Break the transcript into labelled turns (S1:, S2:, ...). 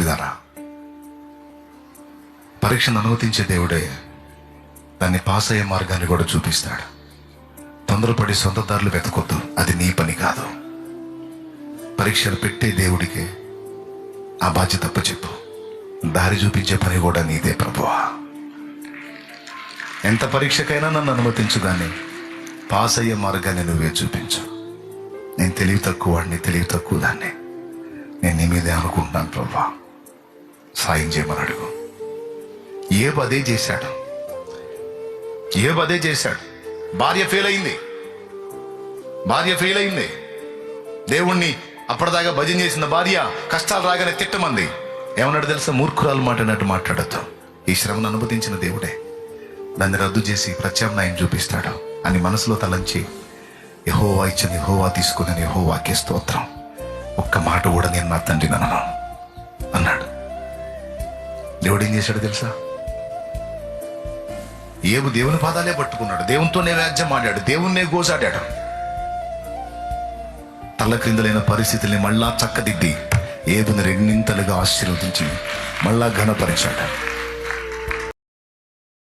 S1: బిడ్డలారా, పరీక్షను అనుమతించే దేవుడే దాన్ని పాస్ అయ్యే మార్గాన్ని కూడా చూపిస్తాడు. తొందరపడి సొంత దారులు వెతకొద్దు, అది నీ పని కాదు. పరీక్షలు పెట్టే దేవుడికి ఆ బాధ్యత అప్పచెప్పు. దారి చూపించే పని కూడా నీదే ప్రభువా. ఎంత పరీక్షకైనా నన్ను అనుమతించు, కానీ పాస్ అయ్యే మార్గాన్ని నువ్వే చూపించు. నేను తెలివి తక్కువ వాడిని, తెలివి తక్కువ దాన్ని, నేను నీ మీదే అనుకుంటున్నాను ప్రభువా, సాయం చేయమని అడుగు. ఏబు అదే చేశాడు. భార్య ఫెయిల్ అయింది. దేవుణ్ణి అప్పటిదాకా భజన చేసిన భార్య కష్టాలు రాగానే తిట్టమంది. ఏమన్నాడు తెలుసా? మూర్ఖురాలు మాట్లాడినట్టు మాట్లాడద్దు. ఈ శ్రమను అనుమతించిన దేవుడే దాన్ని రద్దు చేసి ప్రత్యామ్నాయం చూపిస్తాడు అని మనసులో తలంచి, యెహోవా ఇచ్చింది యెహోవా తీసుకుని యెహోవాకే స్తోత్రం, ఒక్క మాట కూడా నేను నా తండ్రి నన్ను అన్నాడు. దేవుడు ఏం చేశాడు తెలుసా? ఏబు దేవుని పాదాలే పట్టుకున్నాడు, దేవునితోనే వ్యాజ్యం ఆడాడు, దేవుణ్ణే గోసాడాడు. తల్ల క్రిందలైన పరిస్థితుల్ని మళ్ళా చక్కదిద్ది ఏబుని రెండింతలుగా ఆశీర్వదించి మళ్ళా ఘనపరిచాడు.